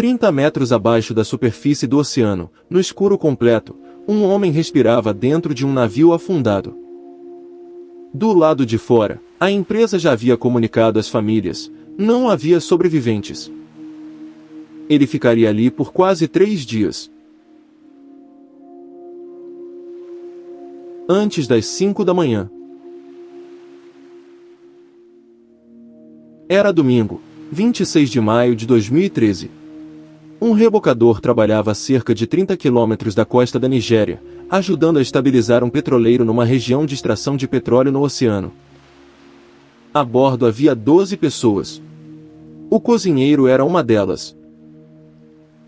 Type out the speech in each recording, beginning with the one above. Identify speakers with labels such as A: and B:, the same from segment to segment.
A: 30 metros abaixo da superfície do oceano, no escuro completo, um homem respirava dentro de um navio afundado. Do lado de fora, a empresa já havia comunicado às famílias, não havia sobreviventes. Ele ficaria ali por quase 3 dias. Antes das 5 da manhã. Era domingo, 26 de maio de 2013. Um rebocador trabalhava a cerca de 30 quilômetros da costa da Nigéria, ajudando a estabilizar um petroleiro numa região de extração de petróleo no oceano. A bordo havia 12 pessoas. O cozinheiro era uma delas.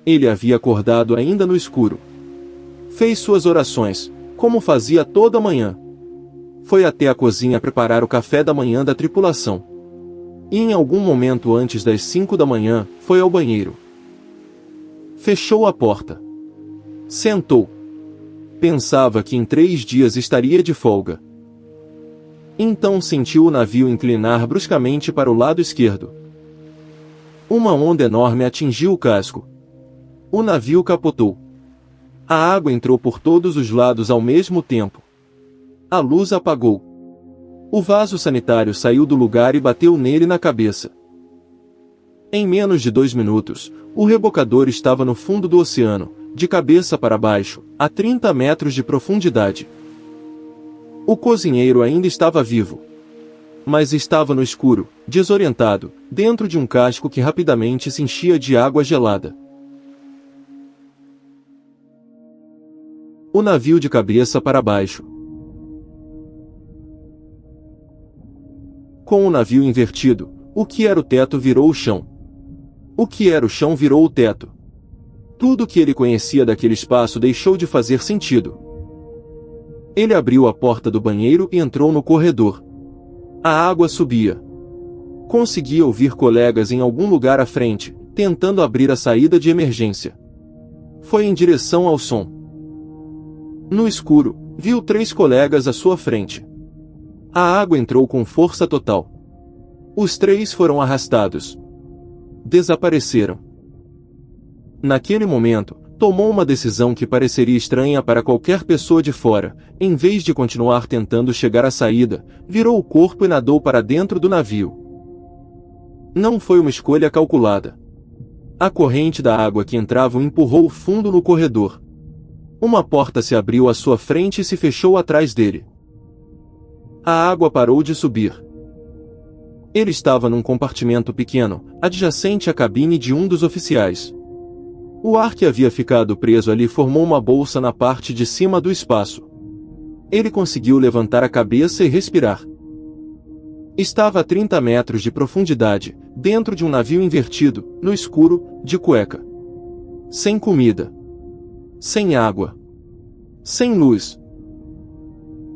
A: Ele havia acordado ainda no escuro. Fez suas orações, como fazia toda manhã. Foi até a cozinha preparar o café da manhã da tripulação. E em algum momento antes das 5 da manhã, foi ao banheiro. Fechou a porta. Sentou. Pensava que em 3 dias estaria de folga. Então sentiu o navio inclinar bruscamente para o lado esquerdo. Uma onda enorme atingiu o casco. O navio capotou. A água entrou por todos os lados ao mesmo tempo. A luz apagou. O vaso sanitário saiu do lugar e bateu nele na cabeça. Em menos de 2 minutos, o rebocador estava no fundo do oceano, de cabeça para baixo, a 30 metros de profundidade. O cozinheiro ainda estava vivo. Mas estava no escuro, desorientado, dentro de um casco que rapidamente se enchia de água gelada. O navio de cabeça para baixo. Com o navio invertido, o que era o teto virou o chão. O que era o chão virou o teto. Tudo que ele conhecia daquele espaço deixou de fazer sentido. Ele abriu a porta do banheiro e entrou no corredor. A água subia. Conseguia ouvir colegas em algum lugar à frente, tentando abrir a saída de emergência. Foi em direção ao som. No escuro, viu 3 colegas à sua frente. A água entrou com força total. Os 3 foram arrastados. Desapareceram. Naquele momento, tomou uma decisão que pareceria estranha para qualquer pessoa de fora. Em vez de continuar tentando chegar à saída, virou o corpo e nadou para dentro do navio. Não foi uma escolha calculada. A corrente da água que entrava o empurrou fundo no corredor. Uma porta se abriu à sua frente e se fechou atrás dele. A água parou de subir. Ele estava num compartimento pequeno, adjacente à cabine de um dos oficiais. O ar que havia ficado preso ali formou uma bolsa na parte de cima do espaço. Ele conseguiu levantar a cabeça e respirar. Estava a 30 metros de profundidade, dentro de um navio invertido, no escuro, de cueca. Sem comida. Sem água. Sem luz.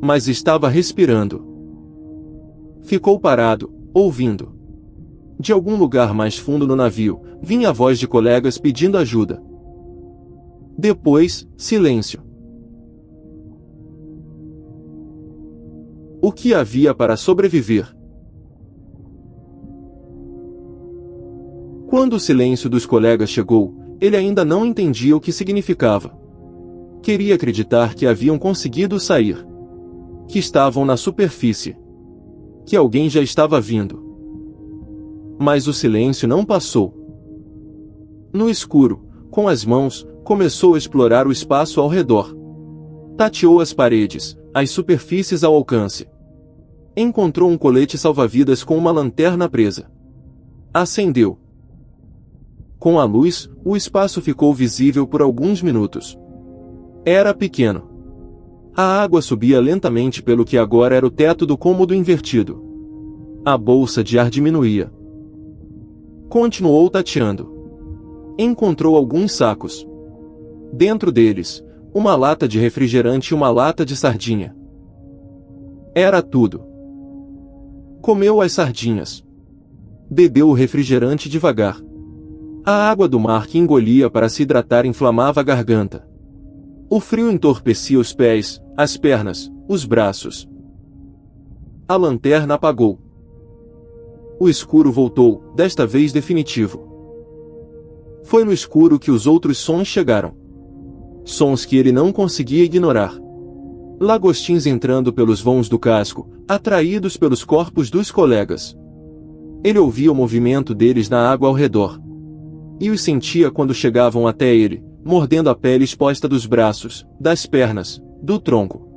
A: Mas estava respirando. Ficou parado, ouvindo. De algum lugar mais fundo no navio, vinha a voz de colegas pedindo ajuda. Depois, silêncio. O que havia para sobreviver? Quando o silêncio dos colegas chegou, ele ainda não entendia o que significava. Queria acreditar que haviam conseguido sair. Que estavam na superfície. Que alguém já estava vindo. Mas o silêncio não passou. No escuro, com as mãos, começou a explorar o espaço ao redor. Tateou as paredes, as superfícies ao alcance. Encontrou um colete salva-vidas com uma lanterna presa. Acendeu. Com a luz, o espaço ficou visível por alguns minutos. Era pequeno. A água subia lentamente pelo que agora era o teto do cômodo invertido. A bolsa de ar diminuía. Continuou tateando. Encontrou alguns sacos. Dentro deles, uma lata de refrigerante e uma lata de sardinha. Era tudo. Comeu as sardinhas. Bebeu o refrigerante devagar. A água do mar que engolia para se hidratar inflamava a garganta. O frio entorpecia os pés, as pernas, os braços. A lanterna apagou. O escuro voltou, desta vez definitivo. Foi no escuro que os outros sons chegaram. Sons que ele não conseguia ignorar. Lagostins entrando pelos vãos do casco, atraídos pelos corpos dos colegas. Ele ouvia o movimento deles na água ao redor. E os sentia quando chegavam até ele, mordendo a pele exposta dos braços, das pernas, do tronco.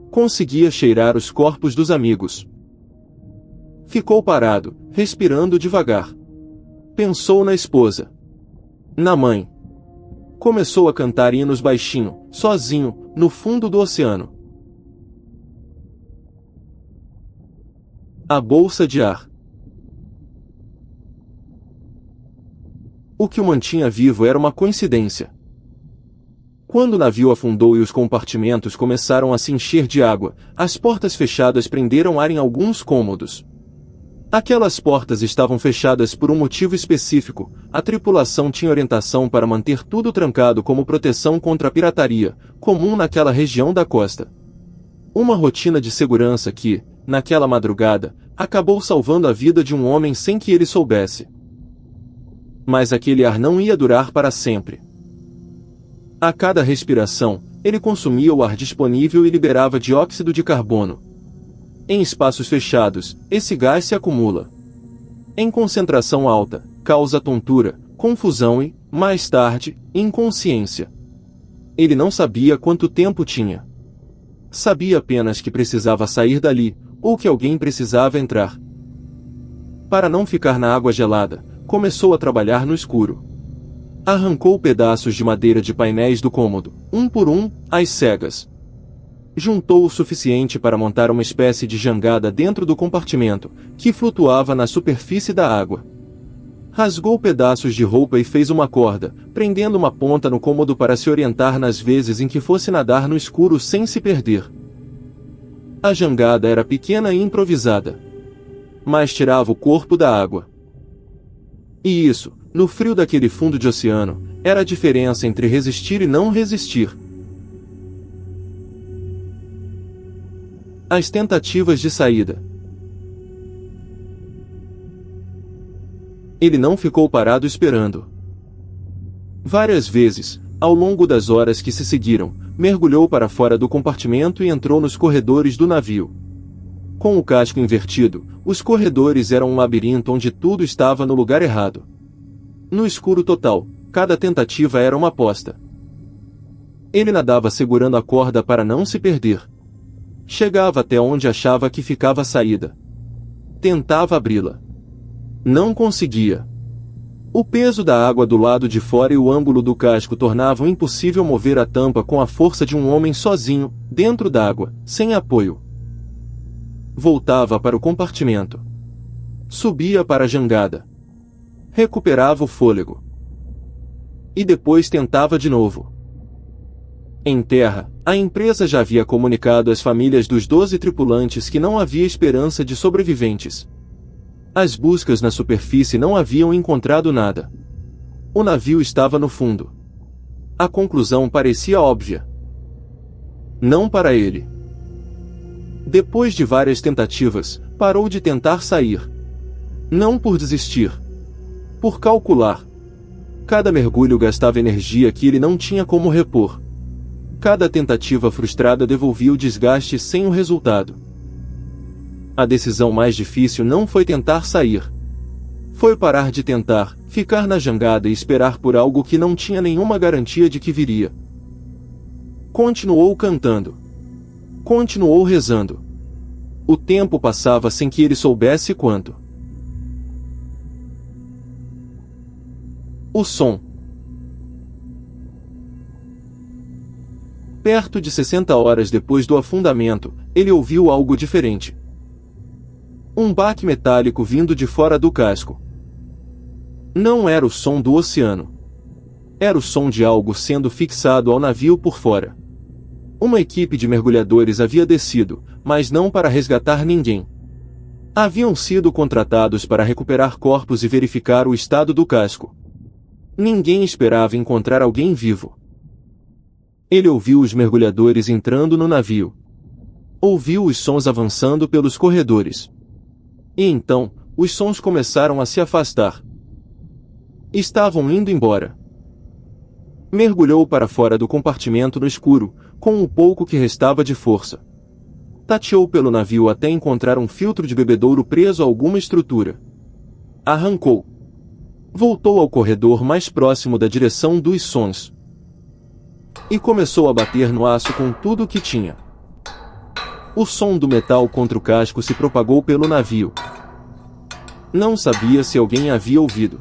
A: Conseguia cheirar os corpos dos amigos. Ficou parado, respirando devagar. Pensou na esposa. Na mãe. Começou a cantar hinos baixinho, sozinho, no fundo do oceano. A bolsa de ar. O que o mantinha vivo era uma coincidência. Quando o navio afundou e os compartimentos começaram a se encher de água, as portas fechadas prenderam ar em alguns cômodos. Aquelas portas estavam fechadas por um motivo específico. A tripulação tinha orientação para manter tudo trancado como proteção contra a pirataria, comum naquela região da costa. Uma rotina de segurança que, naquela madrugada, acabou salvando a vida de um homem sem que ele soubesse. Mas aquele ar não ia durar para sempre. A cada respiração, ele consumia o ar disponível e liberava dióxido de carbono. Em espaços fechados, esse gás se acumula. Em concentração alta, causa tontura, confusão e, mais tarde, inconsciência. Ele não sabia quanto tempo tinha. Sabia apenas que precisava sair dali, ou que alguém precisava entrar. Para não ficar na água gelada, começou a trabalhar no escuro. Arrancou pedaços de madeira de painéis do cômodo, um por um, às cegas. Juntou o suficiente para montar uma espécie de jangada dentro do compartimento, que flutuava na superfície da água. Rasgou pedaços de roupa e fez uma corda, prendendo uma ponta no cômodo para se orientar nas vezes em que fosse nadar no escuro sem se perder. A jangada era pequena e improvisada, mas tirava o corpo da água. E isso, no frio daquele fundo de oceano, era a diferença entre resistir e não resistir. As tentativas de saída. Ele não ficou parado esperando. Várias vezes, ao longo das horas que se seguiram, mergulhou para fora do compartimento e entrou nos corredores do navio. Com o casco invertido, os corredores eram um labirinto onde tudo estava no lugar errado. No escuro total, cada tentativa era uma aposta. Ele nadava segurando a corda para não se perder. Chegava até onde achava que ficava a saída. Tentava abri-la. Não conseguia. O peso da água do lado de fora e o ângulo do casco tornavam impossível mover a tampa com a força de um homem sozinho, dentro d'água, sem apoio. Voltava para o compartimento. Subia para a jangada. Recuperava o fôlego. E depois tentava de novo. Em terra, a empresa já havia comunicado às famílias dos 12 tripulantes que não havia esperança de sobreviventes. As buscas na superfície não haviam encontrado nada. O navio estava no fundo. A conclusão parecia óbvia. Não para ele. Depois de várias tentativas, parou de tentar sair. Não por desistir. Por calcular. Cada mergulho gastava energia que ele não tinha como repor. Cada tentativa frustrada devolvia o desgaste sem o resultado. A decisão mais difícil não foi tentar sair. Foi parar de tentar, ficar na jangada e esperar por algo que não tinha nenhuma garantia de que viria. Continuou cantando. Continuou rezando. O tempo passava sem que ele soubesse quanto. O som. Perto de 60 horas depois do afundamento, ele ouviu algo diferente. Um baque metálico vindo de fora do casco. Não era o som do oceano. Era o som de algo sendo fixado ao navio por fora. Uma equipe de mergulhadores havia descido, mas não para resgatar ninguém. Haviam sido contratados para recuperar corpos e verificar o estado do casco. Ninguém esperava encontrar alguém vivo. Ele ouviu os mergulhadores entrando no navio. Ouviu os sons avançando pelos corredores. E então, os sons começaram a se afastar. Estavam indo embora. Mergulhou para fora do compartimento no escuro, com o pouco que restava de força. Tateou pelo navio até encontrar um filtro de bebedouro preso a alguma estrutura. Arrancou. Voltou ao corredor mais próximo da direção dos sons. E começou a bater no aço com tudo o que tinha. O som do metal contra o casco se propagou pelo navio. Não sabia se alguém havia ouvido.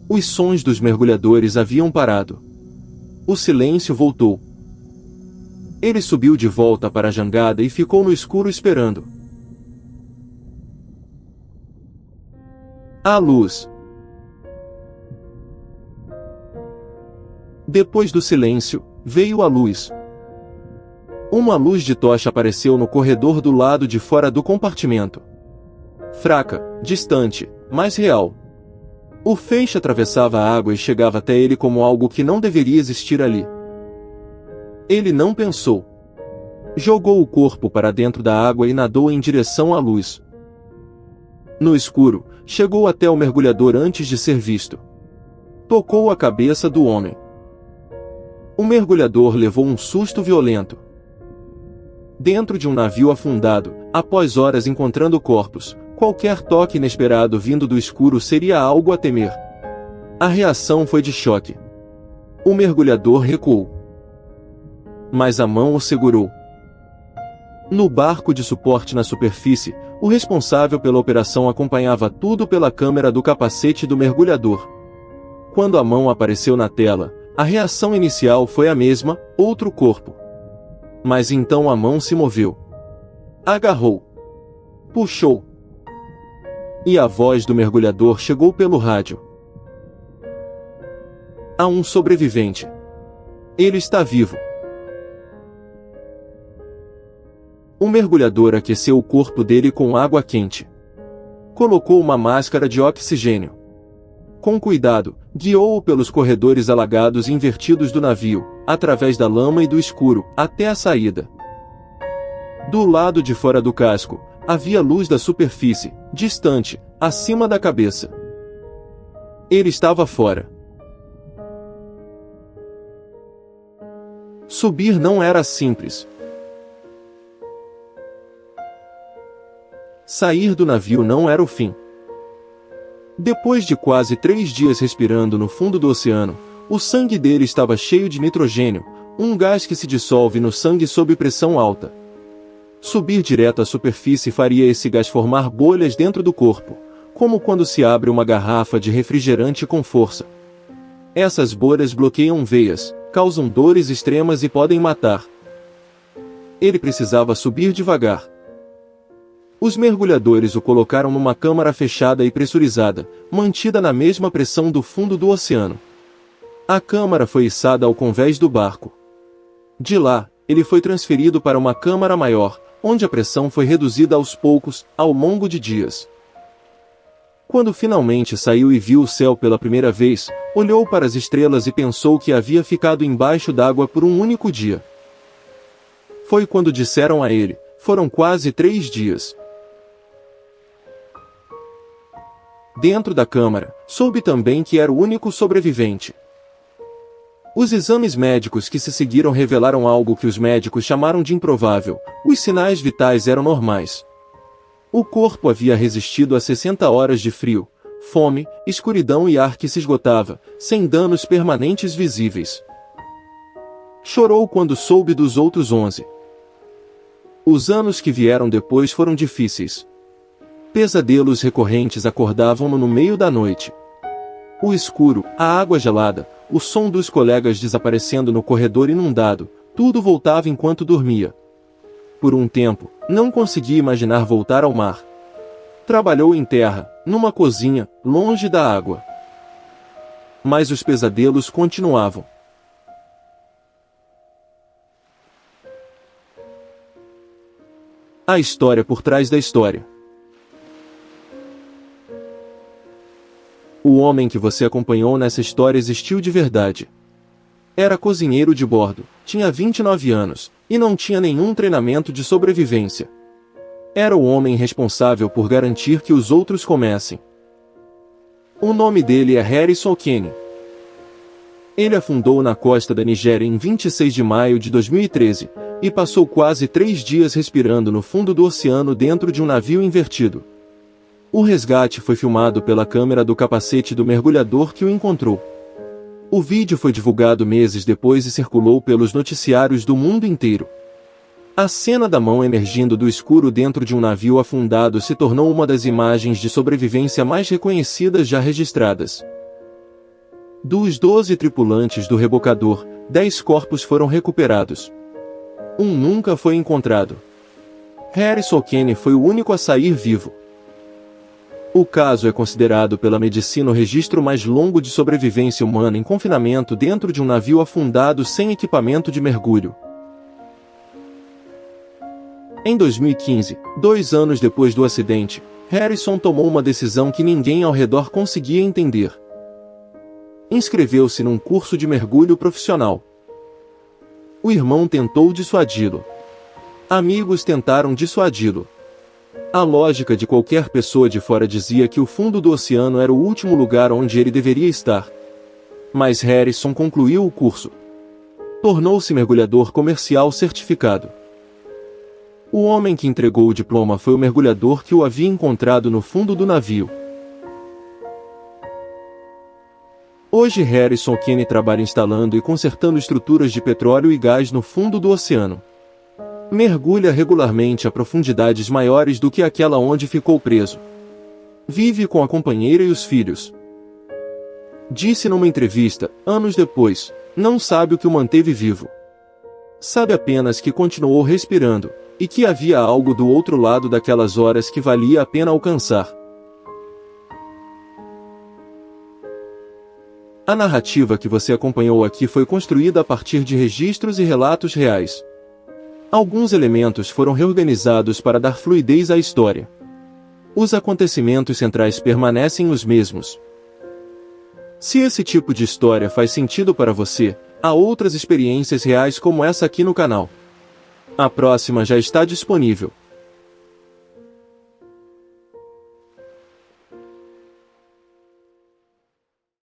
A: Os sons dos mergulhadores haviam parado. O silêncio voltou. Ele subiu de volta para a jangada e ficou no escuro esperando. A luz. Depois do silêncio, veio a luz. Uma luz de tocha apareceu no corredor do lado de fora do compartimento. Fraca, distante, mas real. O feixe atravessava a água e chegava até ele como algo que não deveria existir ali. Ele não pensou. Jogou o corpo para dentro da água e nadou em direção à luz. No escuro, chegou até o mergulhador antes de ser visto. Tocou a cabeça do homem. O mergulhador levou um susto violento. Dentro de um navio afundado, após horas encontrando corpos, qualquer toque inesperado vindo do escuro seria algo a temer. A reação foi de choque. O mergulhador recuou. Mas a mão o segurou. No barco de suporte na superfície, o responsável pela operação acompanhava tudo pela câmera do capacete do mergulhador. Quando a mão apareceu na tela, a reação inicial foi a mesma, outro corpo. Mas então a mão se moveu. Agarrou. Puxou. E a voz do mergulhador chegou pelo rádio. Há um sobrevivente. Ele está vivo. O mergulhador aqueceu o corpo dele com água quente. Colocou uma máscara de oxigênio. Com cuidado, guiou-o pelos corredores alagados e invertidos do navio, através da lama e do escuro, até a saída. Do lado de fora do casco, havia luz da superfície, distante, acima da cabeça. Ele estava fora. Subir não era simples. Sair do navio não era o fim. Depois de quase 3 dias respirando no fundo do oceano, o sangue dele estava cheio de nitrogênio, um gás que se dissolve no sangue sob pressão alta. Subir direto à superfície faria esse gás formar bolhas dentro do corpo, como quando se abre uma garrafa de refrigerante com força. Essas bolhas bloqueiam veias, causam dores extremas e podem matar. Ele precisava subir devagar. Os mergulhadores o colocaram numa câmara fechada e pressurizada, mantida na mesma pressão do fundo do oceano. A câmara foi içada ao convés do barco. De lá, ele foi transferido para uma câmara maior, onde a pressão foi reduzida aos poucos, ao longo de dias. Quando finalmente saiu e viu o céu pela primeira vez, olhou para as estrelas e pensou que havia ficado embaixo d'água por um único dia. Foi quando disseram a ele: foram quase 3 dias. Dentro da câmara, soube também que era o único sobrevivente. Os exames médicos que se seguiram revelaram algo que os médicos chamaram de improvável: os sinais vitais eram normais. O corpo havia resistido a 60 horas de frio, fome, escuridão e ar que se esgotava, sem danos permanentes visíveis. Chorou quando soube dos outros 11. Os anos que vieram depois foram difíceis. Pesadelos recorrentes acordavam-no no meio da noite. O escuro, a água gelada, o som dos colegas desaparecendo no corredor inundado, tudo voltava enquanto dormia. Por um tempo, não conseguia imaginar voltar ao mar. Trabalhou em terra, numa cozinha, longe da água. Mas os pesadelos continuavam. A história por trás da história. O homem que você acompanhou nessa história existiu de verdade. Era cozinheiro de bordo, tinha 29 anos, e não tinha nenhum treinamento de sobrevivência. Era o homem responsável por garantir que os outros comessem. O nome dele é Harrison Kenny. Ele afundou na costa da Nigéria em 26 de maio de 2013, e passou quase 3 dias respirando no fundo do oceano dentro de um navio invertido. O resgate foi filmado pela câmera do capacete do mergulhador que o encontrou. O vídeo foi divulgado meses depois e circulou pelos noticiários do mundo inteiro. A cena da mão emergindo do escuro dentro de um navio afundado se tornou uma das imagens de sobrevivência mais reconhecidas já registradas. Dos 12 tripulantes do rebocador, 10 corpos foram recuperados. Um nunca foi encontrado. Harrison Kenny foi o único a sair vivo. O caso é considerado pela medicina o registro mais longo de sobrevivência humana em confinamento dentro de um navio afundado sem equipamento de mergulho. Em 2015, 2 anos depois do acidente, Harrison tomou uma decisão que ninguém ao redor conseguia entender. Inscreveu-se num curso de mergulho profissional. O irmão tentou dissuadi-lo. Amigos tentaram dissuadi-lo. A lógica de qualquer pessoa de fora dizia que o fundo do oceano era o último lugar onde ele deveria estar. Mas Harrison concluiu o curso. Tornou-se mergulhador comercial certificado. O homem que entregou o diploma foi o mergulhador que o havia encontrado no fundo do navio. Hoje Harrison Kenny trabalha instalando e consertando estruturas de petróleo e gás no fundo do oceano. Mergulha regularmente a profundidades maiores do que aquela onde ficou preso. Vive com a companheira e os filhos. Disse numa entrevista, anos depois, não sabe o que o manteve vivo. Sabe apenas que continuou respirando, e que havia algo do outro lado daquelas horas que valia a pena alcançar. A narrativa que você acompanhou aqui foi construída a partir de registros e relatos reais. Alguns elementos foram reorganizados para dar fluidez à história. Os acontecimentos centrais permanecem os mesmos. Se esse tipo de história faz sentido para você, há outras experiências reais como essa aqui no canal. A próxima já está disponível.